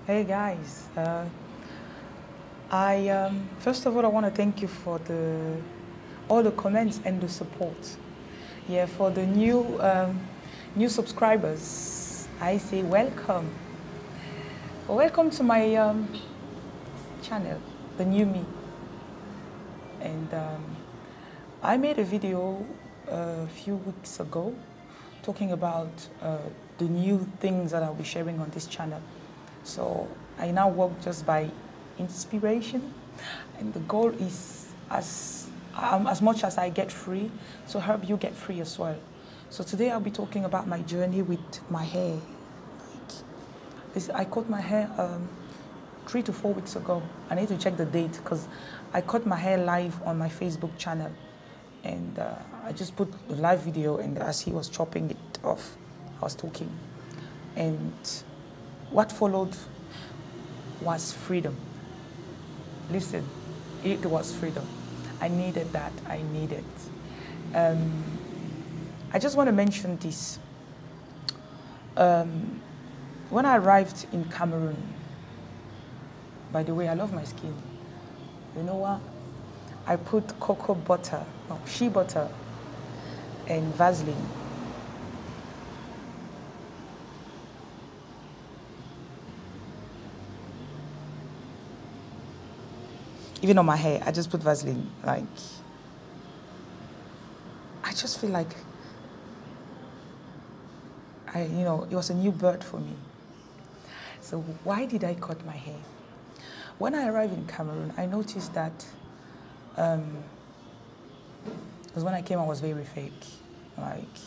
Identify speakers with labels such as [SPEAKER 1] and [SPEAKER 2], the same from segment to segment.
[SPEAKER 1] Hey guys, I first of all I want to thank you for all the comments and the support. Yeah, for the new subscribers, I say welcome. Welcome to my channel, the new me. And I made a video a few weeks ago talking about the new things that I'll be sharing on this channel. So I now work just by inspiration, and the goal is as much as I get free, to help you get free as well. So today I'll be talking about my journey with my hair. I cut my hair 3 to 4 weeks ago. I need to check the date because I cut my hair live on my Facebook channel, and I just put the live video, and as he was chopping it off, I was talking, and what followed was freedom. Listen, it was freedom. I needed that. I needed. I just want to mention this. When I arrived in Cameroon, by the way, I love my skin. You know what? I put cocoa butter, no, shea butter, and Vaseline. Even on my hair, I just put Vaseline. Like, I just feel like it was a new birth for me. So why did I cut my hair? When I arrived in Cameroon, I noticed that, because when I came, I was very fake. Like,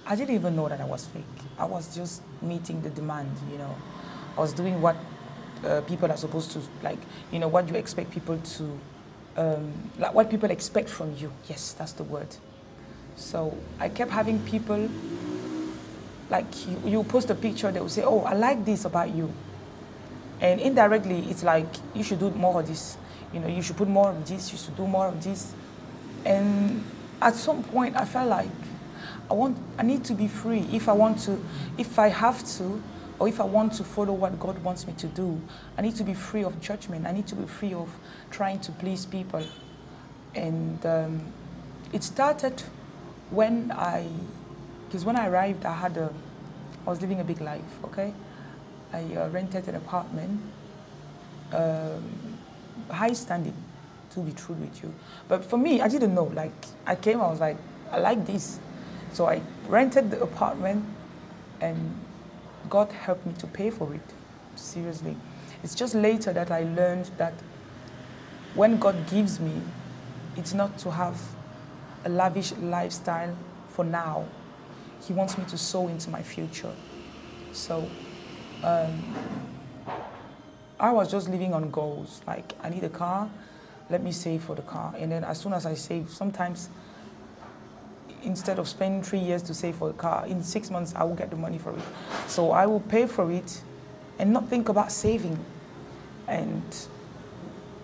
[SPEAKER 1] I didn't even know that I was fake. I was just meeting the demand, I was doing what people are supposed to, like, what you expect people to, like what people expect from you. Yes, that's the word. So I kept having people, like, you post a picture, they will say, oh, I like this about you. And indirectly, it's like, you should do more of this. You should put more of this, you should do more of this. And at some point, I felt like I need to be free. If I have to, or if I want to follow what God wants me to do, I need to be free of judgment. I need to be free of trying to please people. And it started because when I arrived, I was living a big life, okay? I rented an apartment, high standing, to be true with you. But for me, I didn't know. Like, I came, I was like, I like this. So I rented the apartment, and God helped me to pay for it. Seriously. It's just later that I learned that when God gives me, it's not to have a lavish lifestyle for now. He wants me to sow into my future. So I was just living on goals. Like, I need a car, let me save for the car. And then as soon as I save, sometimes instead of spending 3 years to save for a car, in 6 months I will get the money for it. So I will pay for it and not think about saving. And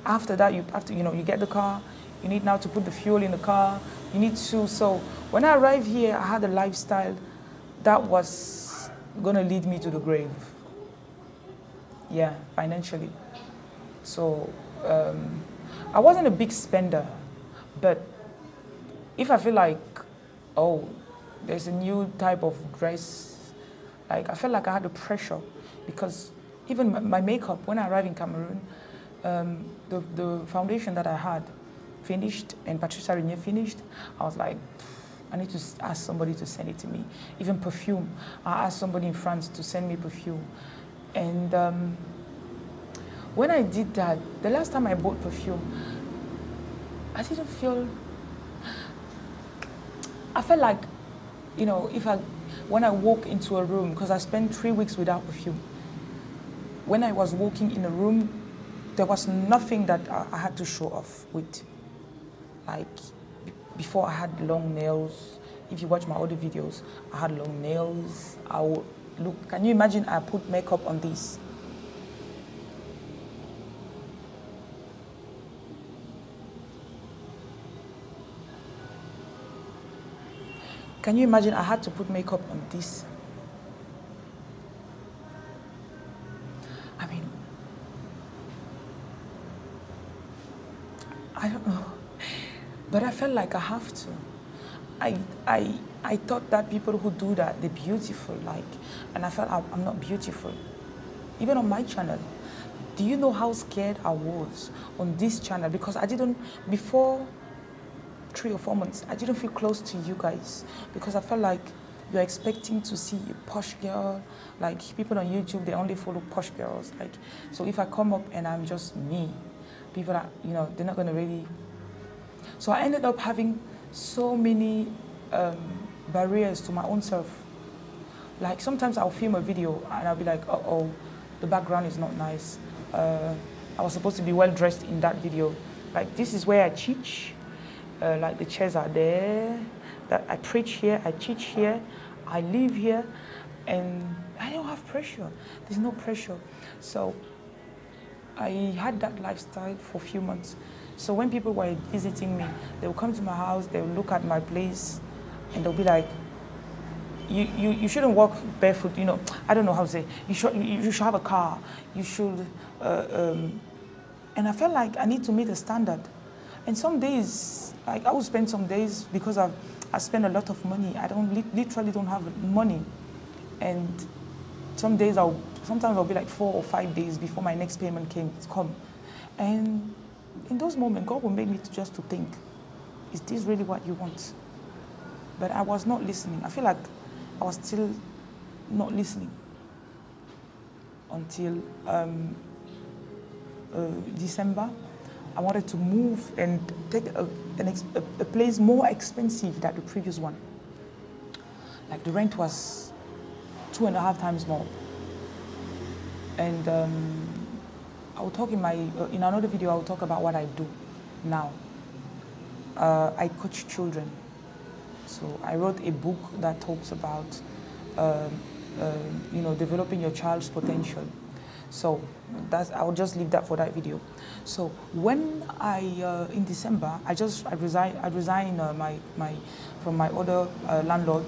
[SPEAKER 1] after that, you have to, you get the car, you need now to put the fuel in the car, you need to. So when I arrived here, I had a lifestyle that was gonna lead me to the grave. Yeah, financially. So I wasn't a big spender, but if I feel like, oh, there's a new type of dress, like, I felt like I had the pressure, because even my makeup, when I arrived in Cameroon, the foundation that I had finished, and Patricia Renier finished, I was like, I need to ask somebody to send it to me. Even perfume, I asked somebody in France to send me perfume. And when I did that, the last time I bought perfume, I didn't feel, I felt like, when I walk into a room, because I spent 3 weeks without perfume, when I was walking in a room, there was nothing that I had to show off with. Like, before I had long nails. If you watch my other videos, I had long nails. I would look, can you imagine I put makeup on this? Can you imagine I had to put makeup on this? I don't know. But I felt like I have to. I thought that people who do that, they're beautiful, like, and I felt I'm not beautiful. Even on my channel. Do you know how scared I was on this channel? Because I didn't, before 3 or 4 months, I didn't feel close to you guys. Because I felt like you're expecting to see a posh girl. Like, people on YouTube, they only follow posh girls. Like, so if I come up and I'm just me, people are, you know, they're not gonna really. So I ended up having so many barriers to my own self. Like, sometimes I'll film a video and I'll be like, uh-oh, the background is not nice. I was supposed to be well dressed in that video. Like, this is where I teach. Like, the chairs are there. That I preach here, I teach here, I live here, and I don't have pressure. There's no pressure. So I had that lifestyle for a few months. So when people were visiting me, they would come to my house, they would look at my place, and they'll be like, you shouldn't walk barefoot, you know, I don't know how to say, you should have a car, you should, and I felt like I need to meet a standard. And some days, like, I would spend some days, because I spend a lot of money, I literally don't have money. And some days sometimes I'll be like 4 or 5 days before my next payment come. And in those moments, God will make me just to think, is this really what you want? But I was not listening. I feel like I was still not listening until December. I wanted to move and take a place more expensive than the previous one. Like, the rent was 2.5 times more. And I will talk in another video, I will talk about what I do now. I coach children. So I wrote a book that talks about, you know, developing your child's potential. So I'll just leave that for that video. So when in December, I resigned from my other landlord,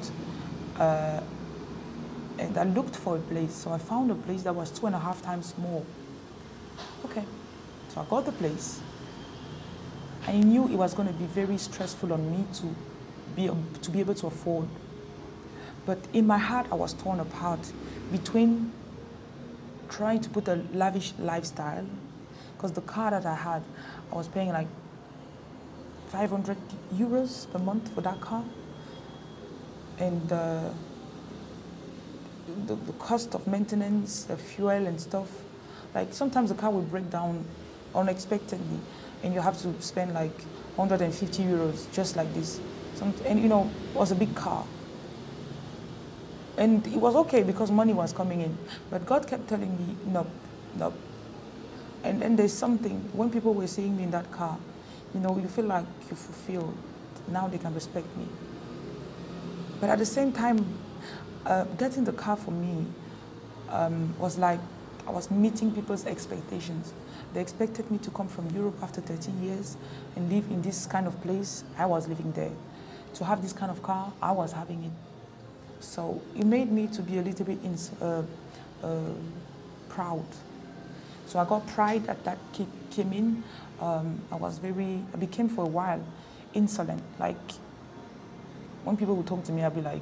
[SPEAKER 1] and I looked for a place. So I found a place that was 2.5 times more. Okay, so I got the place. I knew it was going to be very stressful on me to be able to afford. But in my heart, I was torn apart between trying to put a lavish lifestyle, because the car that I had, I was paying like 500 euros per month for that car. And the cost of maintenance, fuel and stuff, like sometimes the car would break down unexpectedly and you have to spend like 150 euros just like this. And you know, it was a big car. And it was okay because money was coming in. But God kept telling me, no, no. And there's something, when people were seeing me in that car, you know, you feel like you're fulfilled. Now they can respect me. But at the same time, getting the car for me was like I was meeting people's expectations. They expected me to come from Europe after 30 years and live in this kind of place. I was living there. To have this kind of car, I was having it. So it made me to be a little bit proud. So I got pride that came in. I became for a while insolent. Like, when people would talk to me, I'd be like,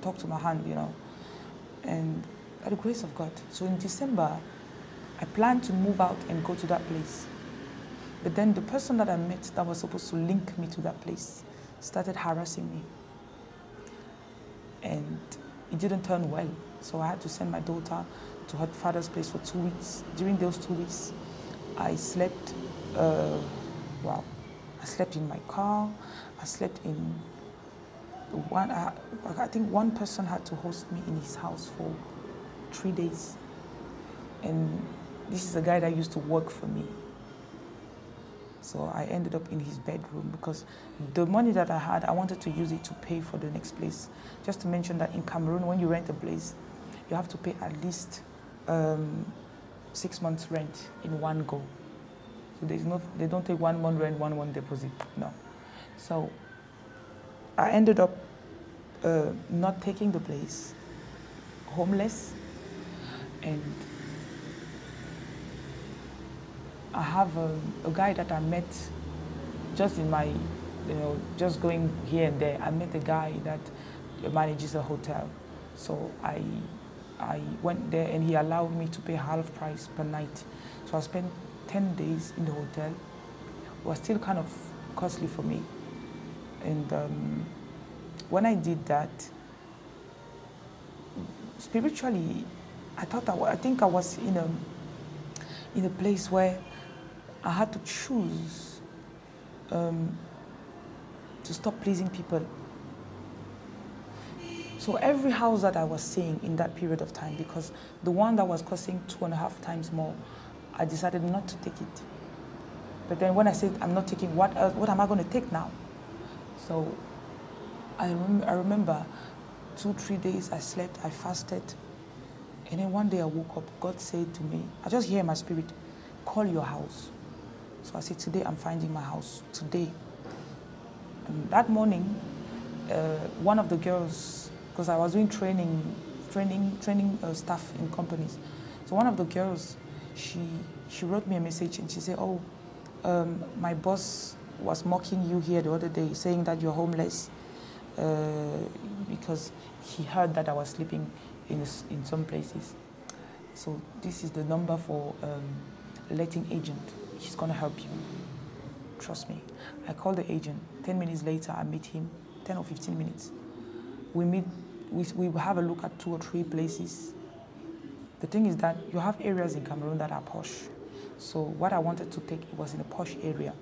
[SPEAKER 1] talk to my hand, you know. And by the grace of God. So in December, I planned to move out and go to that place. But then the person that I met that was supposed to link me to that place started harassing me. And it didn't turn well. So I had to send my daughter to her father's place for 2 weeks. During those 2 weeks, I slept, I slept in my car. I slept in I think one person had to host me in his house for 3 days. And this is a guy that used to work for me. So I ended up in his bedroom because the money that I had, I wanted to use it to pay for the next place. Just to mention that in Cameroon, when you rent a place, you have to pay at least 6 months rent in one go. So they don't take 1 month rent, 1 month deposit, no. So I ended up not taking the place, homeless, and I have a guy that I met just in my, just going here and there, I met a guy that manages a hotel. So I went there and he allowed me to pay half price per night. So I spent 10 days in the hotel. It was still kind of costly for me. And when I did that, spiritually, I think I was in a place where I had to choose to stop pleasing people. So every house that I was seeing in that period of time, because the one that was costing 2.5 times more, I decided not to take it. But then when I said I'm not taking, what am I going to take now? So I remember 2-3 days I slept, I fasted, and then one day I woke up. God said to me, I just hear in my spirit, call your house. So I said, today I'm finding my house, today. And that morning, one of the girls, because I was doing training stuff in companies. So one of the girls, she wrote me a message and she said, oh, my boss was mocking you here the other day, saying that you're homeless, because he heard that I was sleeping in some places. So this is the number for a letting agent. He's gonna help you. Trust me. I called the agent. 10 minutes later, I meet him. 10 or 15 minutes. We meet. We have a look at 2 or 3 places. The thing is that you have areas in Cameroon that are posh. So what I wanted to take, it was in a posh area.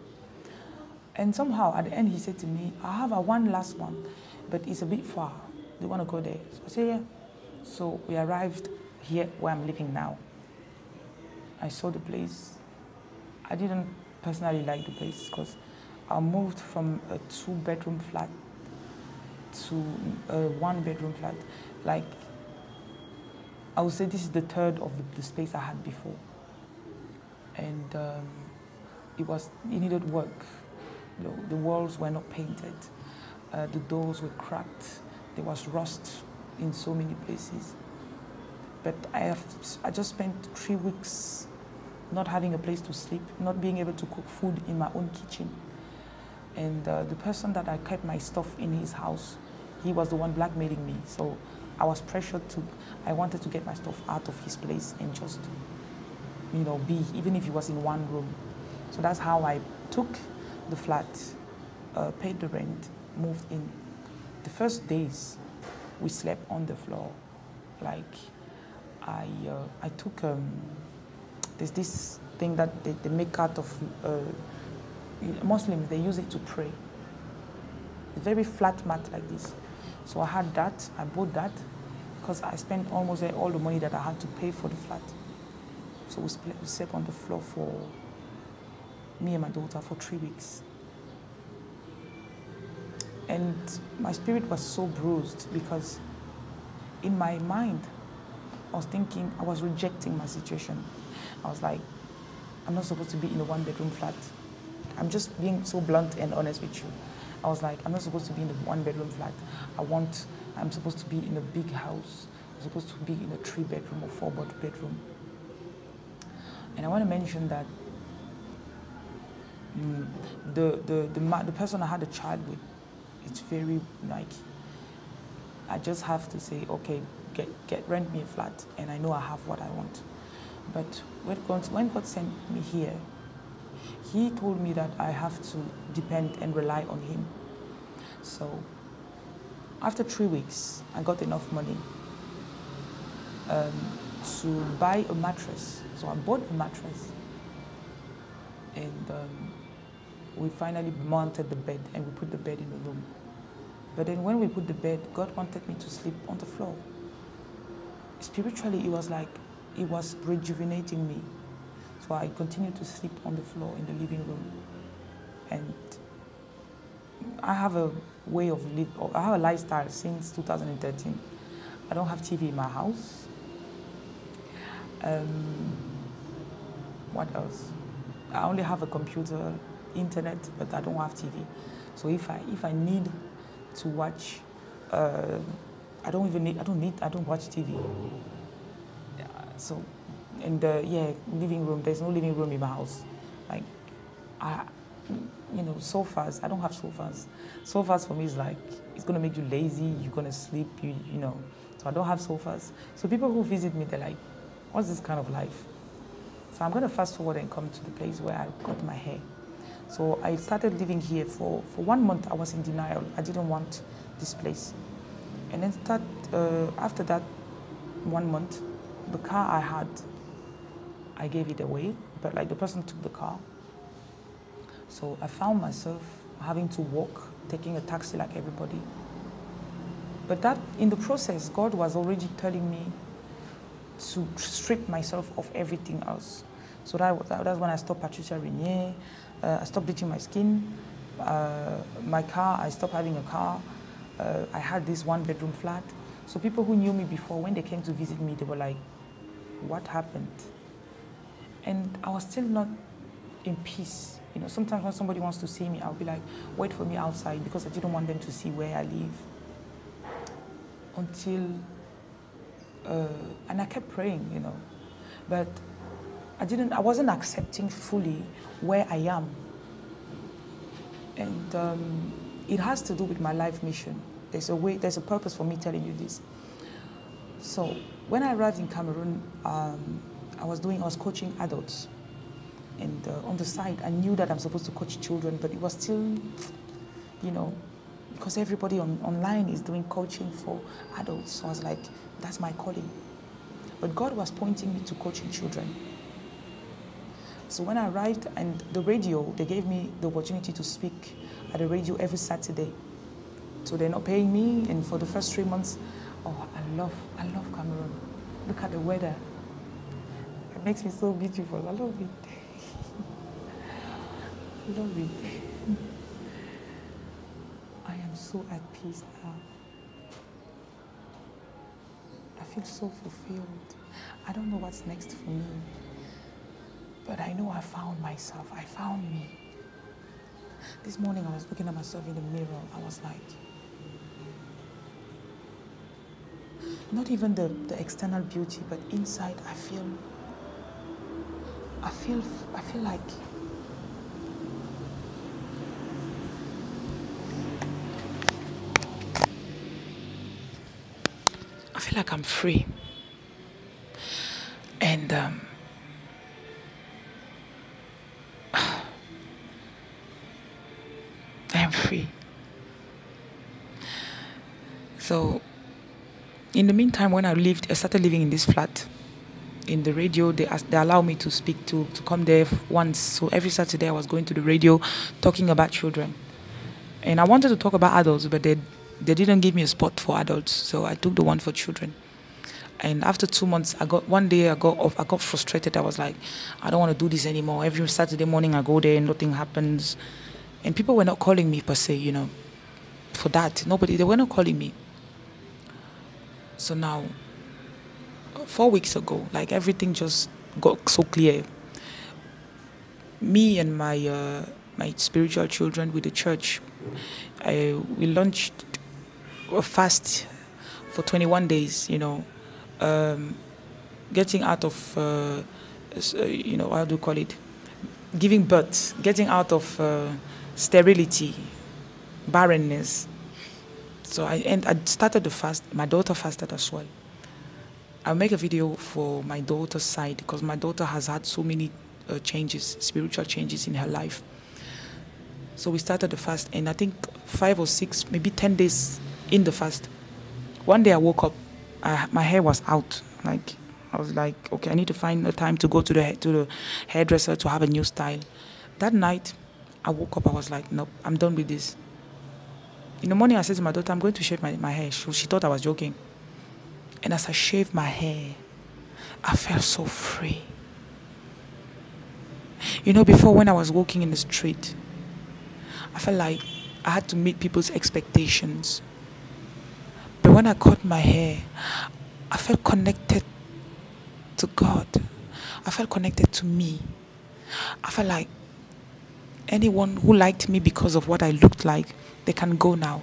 [SPEAKER 1] And somehow at the end he said to me, I have one last one, but it's a bit far. Do you want to go there? So I said, yeah. So we arrived here where I'm living now. I saw the place. I didn't personally like the place because I moved from a 2-bedroom flat to a 1-bedroom flat. Like, I would say this is the third of the space I had before. And it needed work. The walls were not painted. The doors were cracked. There was rust in so many places. But I just spent 3 weeks not having a place to sleep, not being able to cook food in my own kitchen. And the person that I kept my stuff in his house, he was the one blackmailing me. So I was pressured I wanted to get my stuff out of his place and just, be, even if he was in one room. So that's how I took the flat, paid the rent, moved in. The first days, we slept on the floor. Like, I took, there's this thing that they make out of, Muslims, they use it to pray. It's very flat mat like this. So I had that, I bought that, because I spent almost all the money that I had to pay for the flat. So we slept on the floor for, me and my daughter, for 3 weeks. And my spirit was so bruised because in my mind, I was thinking, I was rejecting my situation. I was like, I'm not supposed to be in a 1-bedroom flat. I'm just being so blunt and honest with you. I was like, I'm not supposed to be in a 1-bedroom flat. I'm supposed to be in a big house. I'm supposed to be in a 3-bedroom or 4-bedroom. And I want to mention that the person I had a child with, it's very like, I just have to say, okay, rent me a flat, and I know I have what I want. But when God sent me here, He told me that I have to depend and rely on Him. So after 3 weeks, I got enough money to buy a mattress. So I bought a mattress, and we finally mounted the bed, and we put the bed in the room. But then when we put the bed, God wanted me to sleep on the floor. Spiritually, it was like, it was rejuvenating me. So I continued to sleep on the floor in the living room. And I have a way of living, I have a lifestyle since 2013. I don't have TV in my house. What else? I only have a computer, internet, but I don't have TV. So if I need to watch, I don't watch TV. So in the living room, there's no living room in my house. Like, you know, sofas. I don't have sofas. Sofas for me is like, it's going to make you lazy, you're going to sleep, you know. So I don't have sofas. So people who visit me, they're like, what's this kind of life? So I'm going to fast forward and come to the place where I cut my hair. So I started living here for 1 month. I was in denial. I didn't want this place. And then after that 1 month, the car I had, I gave it away, but like the person took the car. So I found myself having to walk, taking a taxi like everybody. But that, in the process, God was already telling me to strip myself of everything else. So that's when I stopped Patricia Renier, I stopped bleaching my skin, my car, I stopped having a car. I had this 1-bedroom flat. So people who knew me before, when they came to visit me, they were like, what happened? And I was still not in peace. You know, sometimes when somebody wants to see me, I'll be like, wait for me outside, because I didn't want them to see where I live. Until, and I kept praying, you know, but I wasn't accepting fully where I am. And it has to do with my life mission. There's a purpose for me telling you this. So when I arrived in Cameroon, I was coaching adults. And on the side, I knew that I'm supposed to coach children, but it was still, you know, because everybody online is doing coaching for adults. So I was like, that's my calling. But God was pointing me to coaching children. So when I arrived, and the radio, they gave me the opportunity to speak at the radio every Saturday. So they're not paying me, and for the first 3 months, oh, I love Cameroon. Look at the weather. It makes me so beautiful. I love it. I love it. I am so at peace now. I feel so fulfilled. I don't know what's next for me, but I know I found myself. I found me. This morning I was looking at myself in the mirror. I was like, not even the external beauty, but inside I feel like I'm free. And I am free. So in the meantime, when I started living in this flat, in the radio, they allow me to speak, to come there once. So every Saturday I was going to the radio talking about children. And I wanted to talk about adults, but they didn't give me a spot for adults. So I took the one for children. And after 2 months, I got frustrated. I was like, I don't want to do this anymore. Every Saturday morning I go there and nothing happens. And people were not calling me per se, you know, for that. They were not calling me. So now, 4 weeks ago, like everything just got so clear. Me and my spiritual children with the church, we launched a fast for 21 days, you know, getting out of, you know, how do you call it? Giving birth, getting out of sterility, barrenness. So I started the fast. My daughter fasted as well. I'll make a video for my daughter's side, because my daughter has had so many changes, spiritual changes in her life. So we started the fast, and I think 5 or 6, maybe 10 days in the fast, one day I woke up, my hair was out. Like, I was like, okay, I need to find a time to go to the hairdresser to have a new style. That night, I woke up, I was like, nope, I'm done with this. In the morning, I said to my daughter, I'm going to shave my hair. She thought I was joking. And as I shaved my hair, I felt so free. You know, before, when I was walking in the street, I felt like I had to meet people's expectations. But when I cut my hair, I felt connected to God. I felt connected to me. I felt like anyone who liked me because of what I looked like, they can go now.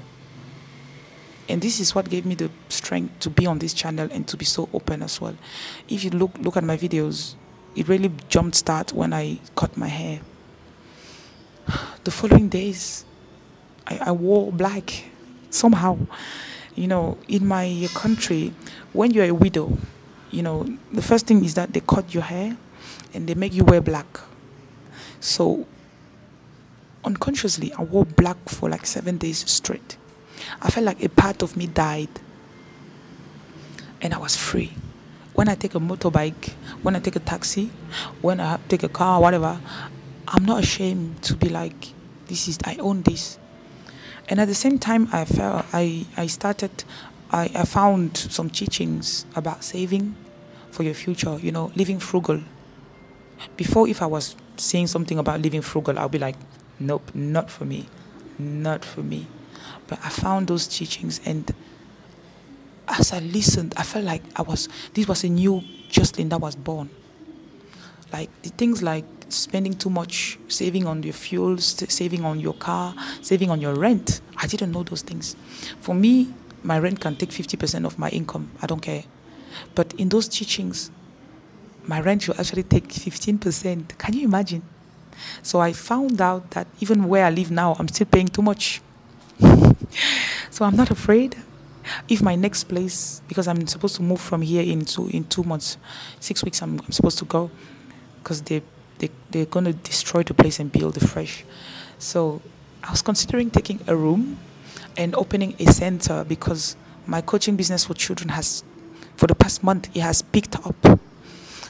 [SPEAKER 1] And this is what gave me the strength to be on this channel and to be so open as well. If you look at my videos, it really jumped start when I cut my hair. The following days, I wore black somehow. In my country, when you're a widow, the first thing is that they cut your hair and they make you wear black. So unconsciously, I wore black for like 7 days straight. I felt like a part of me died and I was free. When I take a motorbike, when I take a taxi, when I take a car, whatever, I'm not ashamed to be like, I own this. And at the same time, I found some teachings about saving for your future, living frugal. Before, if I was saying something about living frugal, I'll be like, nope, not for me, not for me. But I found those teachings, and as I listened, I felt like this was a new Jocelyn that was born. Like the things like spending too much, saving on your fuels, saving on your car, saving on your rent. I didn't know those things. For me, my rent can take 50% of my income. I don't care. But in those teachings, my rent should actually take 15%. Can you imagine? So I found out that even where I live now, I'm still paying too much. So I'm not afraid. If my next place, because I'm supposed to move from here in 2 months, 6 weeks, I'm supposed to go, because they're going to destroy the place and build it fresh. So I was considering taking a room and opening a center, because my coaching business for children for the past month, it has picked up.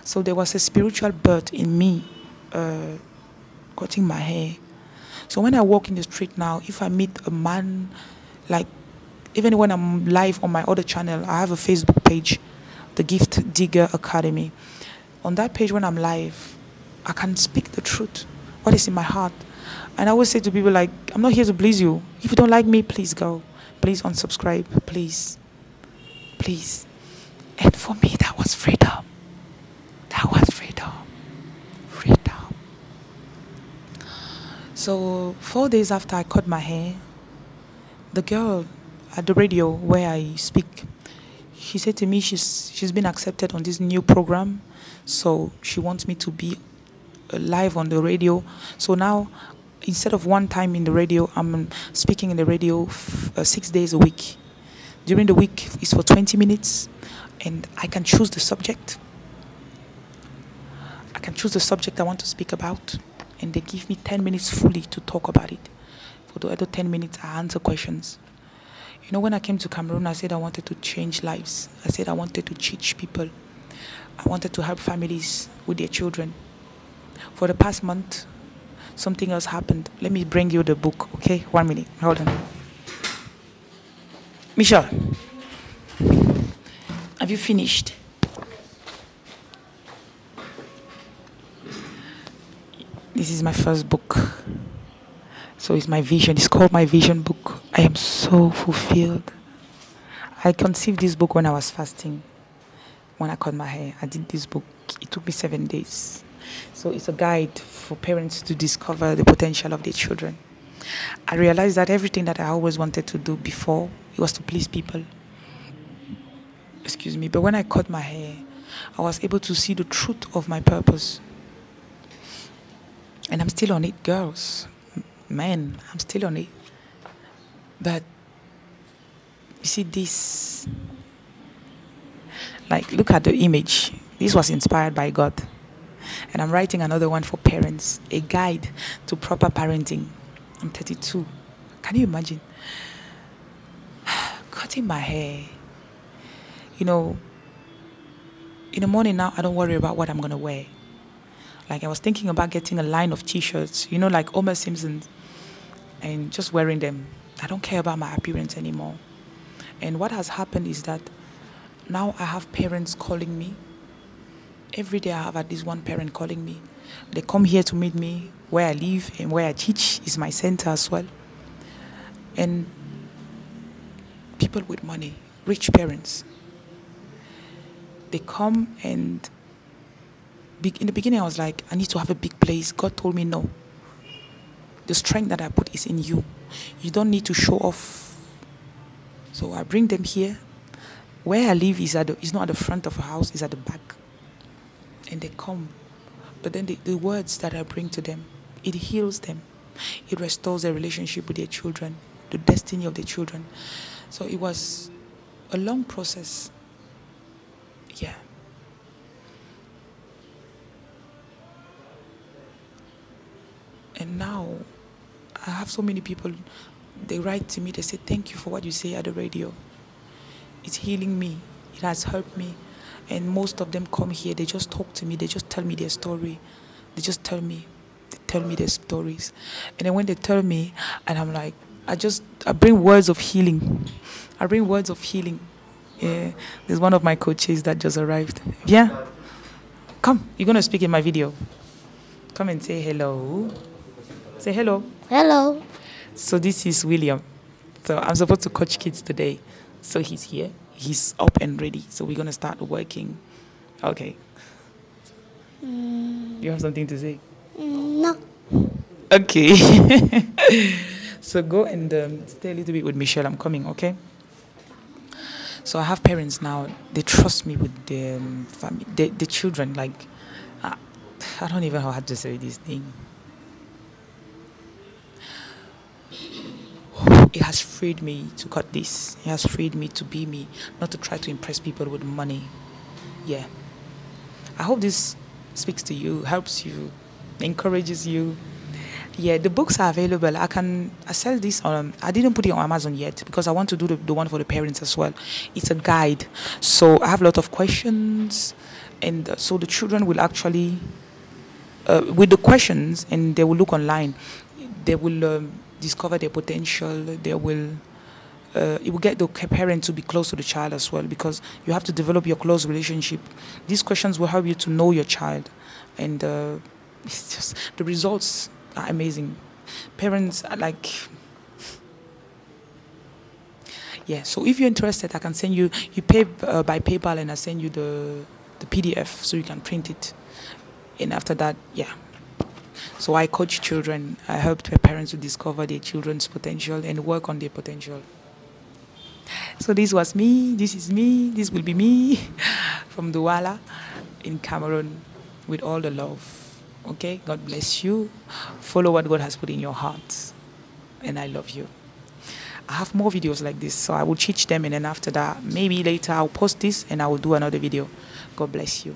[SPEAKER 1] So there was a spiritual birth in me, cutting my hair. So when I walk in the street now, if I meet a man, like even when I'm live on my other channel, I have a Facebook page, the Gift Digger Academy. On that page, when I'm live, I can speak the truth, what is in my heart. And I always say to people, like, I'm not here to please you. If you don't like me, please go. Please unsubscribe, please. Please. And for me, that was freedom. That was freedom. Freedom. So 4 days after I cut my hair, the girl at the radio where I speak, she said to me she's been accepted on this new program, so she wants me to be live on the radio. So now, instead of one time in the radio, I'm speaking in the radio 6 days a week. During the week, it's for 20 minutes, and I can choose the subject. I can choose the subject I want to speak about, and they give me 10 minutes fully to talk about it. For the other 10 minutes, I answer questions. When I came to Cameroon, I said I wanted to change lives. I said I wanted to teach people. I wanted to help families with their children. For the past month, something else happened. Let me bring you the book, okay? 1 minute. Hold on. Michelle, have you finished? This is my first book. So it's my vision. It's called my vision book. I am so fulfilled. I conceived this book when I was fasting. When I cut my hair, I did this book. It took me 7 days. So it's a guide for parents to discover the potential of their children. I realized that everything that I always wanted to do before, it was to please people. Excuse me. But when I cut my hair, I was able to see the truth of my purpose. And I'm still on it, girls. Man, I'm still on it. But you see this, like, look at the image. This was inspired by God. And I'm writing another one for parents, a guide to proper parenting. I'm 32. Can you imagine? Cutting my hair. In the morning now, I don't worry about what I'm going to wear. Like, I was thinking about getting a line of t-shirts, like Homer Simpson, and just wearing them. I don't care about my appearance anymore. And what has happened is that now I have parents calling me. Every day I have at least one parent calling me. They come here to meet me where I live, and where I teach is my center as well. And people with money, rich parents, they come, and in the beginning I was like, I need to have a big place. God told me no. The strength that I put is in you. You don't need to show off. So I bring them here. Where I live is not at the front of a house, it's at the back. And they come. But then the words that I bring to them, it heals them. It restores their relationship with their children, the destiny of their children. So it was a long process. Yeah. And now I have so many people, they write to me, they say, thank you for what you say at the radio. It's healing me. It has helped me. And most of them come here, they just talk to me, they just tell me their story. They just tell me their stories. And then when they tell me, and I'm like, I bring words of healing. I bring words of healing. Yeah. There's one of my coaches that just arrived. Yeah. Come, you're going to speak in my video. Come and say hello. Say hello.
[SPEAKER 2] Hello.
[SPEAKER 1] So this is William. So I'm supposed to coach kids today. So he's here. He's up and ready. So we're going to start working. Okay. You have something to say?
[SPEAKER 2] No.
[SPEAKER 1] Okay. So go and stay a little bit with Michelle. I'm coming, okay? So I have parents now. They trust me with the family, the children. Like, I don't even know how to say this thing. It has freed me to cut this. It has freed me to be me, not to try to impress people with money. Yeah. I hope this speaks to you, helps you, encourages you. Yeah, the books are available. I sell this on, I didn't put it on Amazon yet because I want to do the one for the parents as well. It's a guide. So I have a lot of questions. And so the children will actually, with the questions, and they will look online, they will discover their potential. They will, it will get the parent to be close to the child as well, because you have to develop your close relationship. These questions will help you to know your child. And it's just, the results are amazing. Parents are like, yeah. So if you're interested, I can send you, you pay by PayPal, and I send you the PDF so you can print it. And after that, yeah. So I coach children. I help parents to discover their children's potential and work on their potential. So this was me. This is me. This will be me from Douala in Cameroon with all the love. Okay? God bless you. Follow what God has put in your heart. And I love you. I have more videos like this, so I will teach them, and then after that, maybe later I'll post this and I will do another video. God bless you.